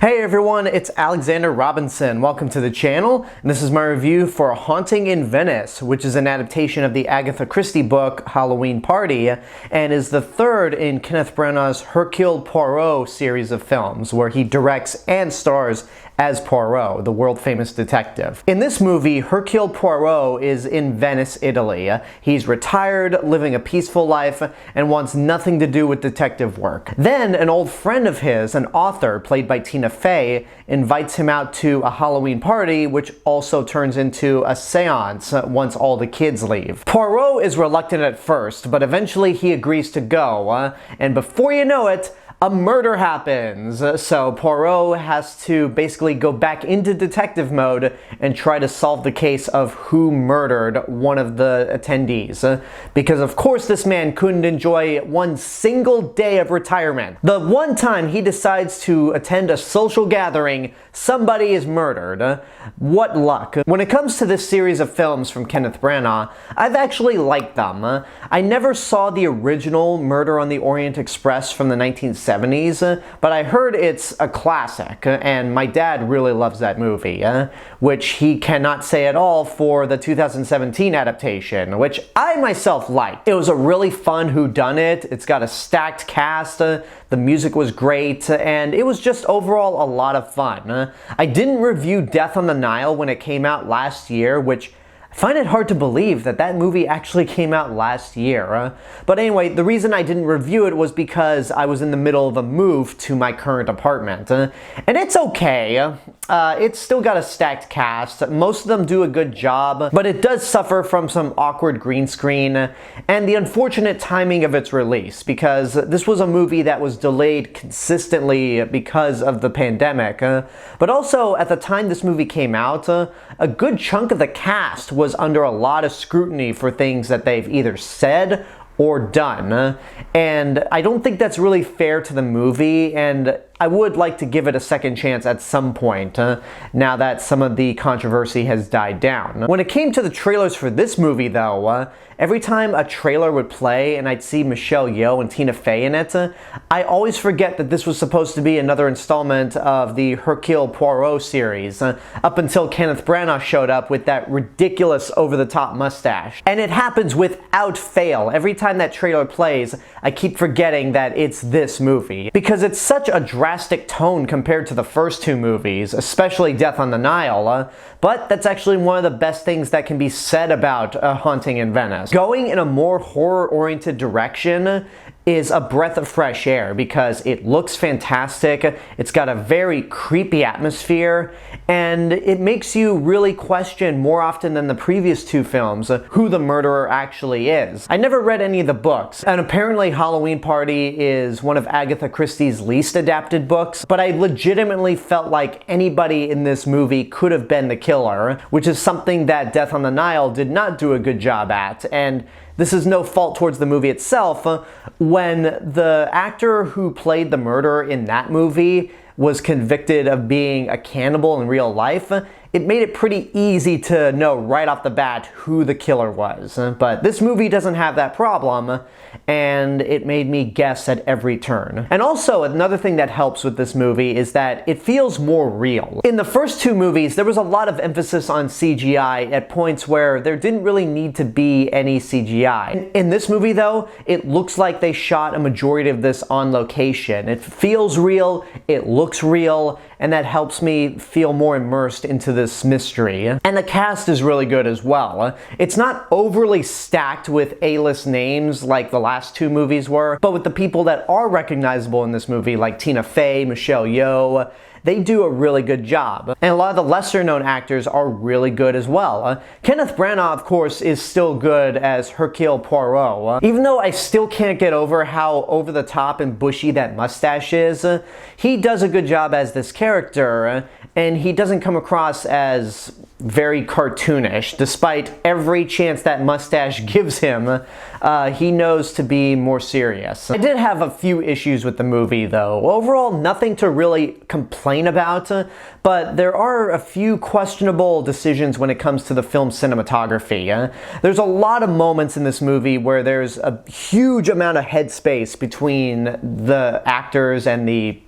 Hey everyone, it's Alexander Robinson. Welcome to the channel, and this is my review for Haunting in Venice, which is an adaptation of the Agatha Christie book Halloween Party, and is the third in Kenneth Branagh's Hercule Poirot series of films, where he directs and stars as Poirot, the world-famous detective. In this movie, Hercule Poirot is in Venice, Italy. He's retired, living a peaceful life, and wants nothing to do with detective work. Then, an old friend of his, an author played by Tina Fey, invites him out to a Halloween party, which also turns into a seance once all the kids leave. Poirot is reluctant at first, but eventually he agrees to go, and before you know it, a murder happens, so Poirot has to basically go back into detective mode and try to solve the case of who murdered one of the attendees. Because of course this man couldn't enjoy one single day of retirement. The one time he decides to attend a social gathering, somebody is murdered. What luck. When it comes to this series of films from Kenneth Branagh, I've actually liked them. I never saw the original Murder on the Orient Express from the 1970s, but I heard it's a classic, and my dad really loves that movie, which he cannot say at all for the 2017 adaptation, which I myself liked. It was a really fun whodunit. It's got a stacked cast, the music was great, and it was just overall a lot of fun. I didn't review Death on the Nile when it came out last year, which I find it hard to believe that that movie actually came out last year. But anyway, the reason I didn't review it was because I was in the middle of a move to my current apartment. And it's okay. It's still got a stacked cast. Most of them do a good job, but it does suffer from some awkward green screen and the unfortunate timing of its release, because this was a movie that was delayed consistently because of the pandemic. But also, at the time this movie came out, a good chunk of the cast was under a lot of scrutiny for things that they've either said or done, and I don't think that's really fair to the movie, and I would like to give it a second chance at some point, now that some of the controversy has died down. When it came to the trailers for this movie though, every time a trailer would play and I'd see Michelle Yeoh and Tina Fey in it, I always forget that this was supposed to be another installment of the Hercule Poirot series, up until Kenneth Branagh showed up with that ridiculous over-the-top mustache. And it happens without fail. Every time that trailer plays, I keep forgetting that it's this movie, because it's such a drastic tone compared to the first two movies, especially Death on the Nile, but that's actually one of the best things that can be said about Haunting in Venice. Going in a more horror-oriented direction is a breath of fresh air, because it looks fantastic, it's got a very creepy atmosphere, and it makes you really question more often than the previous two films who the murderer actually is. I never read any of the books, and apparently Halloween Party is one of Agatha Christie's least adapted books, but I legitimately felt like anybody in this movie could have been the killer, which is something that Death on the Nile did not do a good job at, and this is no fault towards the movie itself. When the actor who played the murderer in that movie was convicted of being a cannibal in real life, it made it pretty easy to know right off the bat who the killer was. But this movie doesn't have that problem, and it made me guess at every turn. And also, another thing that helps with this movie is that it feels more real. In the first two movies, there was a lot of emphasis on CGI at points where there didn't really need to be any CGI. In this movie though, it looks like they shot a majority of this on location. It feels real, it looks real, and that helps me feel more immersed into this mystery. And the cast is really good as well. It's not overly stacked with A-list names like the last two movies were, but with the people that are recognizable in this movie, like Tina Fey, Michelle Yeoh, they do a really good job. And a lot of the lesser known actors are really good as well. Kenneth Branagh, of course, is still good as Hercule Poirot. Even though I still can't get over how over the top and bushy that mustache is, he does a good job as this character, and he doesn't come across as very cartoonish. Despite every chance that mustache gives him, he knows to be more serious. I did have a few issues with the movie though. Overall, nothing to really complain about, but there are a few questionable decisions when it comes to the film's cinematography. There's a lot of moments in this movie where there's a huge amount of headspace between the actors and the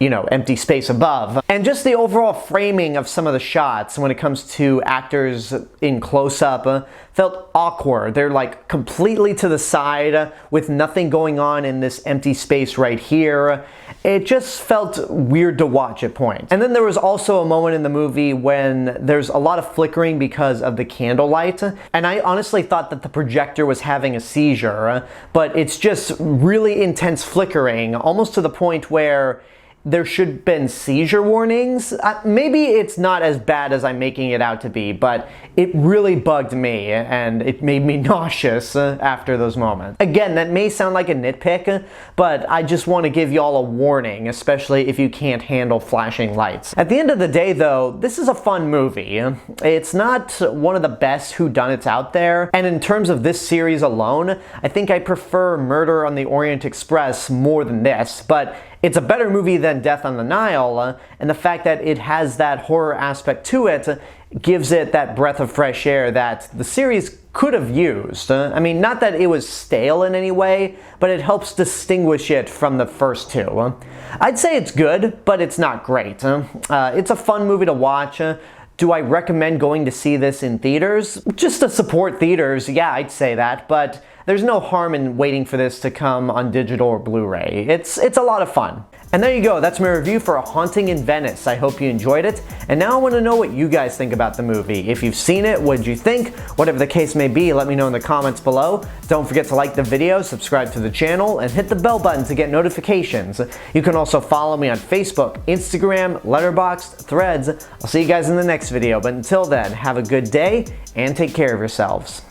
empty space above. And just the overall framing of some of the shots when it comes to actors in close-up felt awkward. They're like completely to the side with nothing going on in this empty space right here. It just felt weird to watch at points. And then there was also a moment in the movie when there's a lot of flickering because of the candlelight. And I honestly thought that the projector was having a seizure, but it's just really intense flickering, almost to the point where there should have been seizure warnings. Maybe it's not as bad as I'm making it out to be, but it really bugged me and it made me nauseous after those moments. Again, that may sound like a nitpick, but I just want to give y'all a warning, especially if you can't handle flashing lights. At the end of the day though, this is a fun movie. It's not one of the best whodunits out there, and in terms of this series alone, I think I prefer Murder on the Orient Express more than this, but it's a better movie than Death on the Nile, and the fact that it has that horror aspect to it gives it that breath of fresh air that the series could have used. I mean, not that it was stale in any way, but it helps distinguish it from the first two. I'd say it's good, but it's not great. It's a fun movie to watch. Do I recommend going to see this in theaters? Just to support theaters, yeah, I'd say that, but there's no harm in waiting for this to come on digital or Blu-ray. It's a lot of fun. And there you go, that's my review for A Haunting in Venice. I hope you enjoyed it, and now I want to know what you guys think about the movie. If you've seen it, what did you think? Whatever the case may be, let me know in the comments below. Don't forget to like the video, subscribe to the channel, and hit the bell button to get notifications. You can also follow me on Facebook, Instagram, Letterboxd, Threads. I'll see you guys in the next video, but until then, have a good day, and take care of yourselves.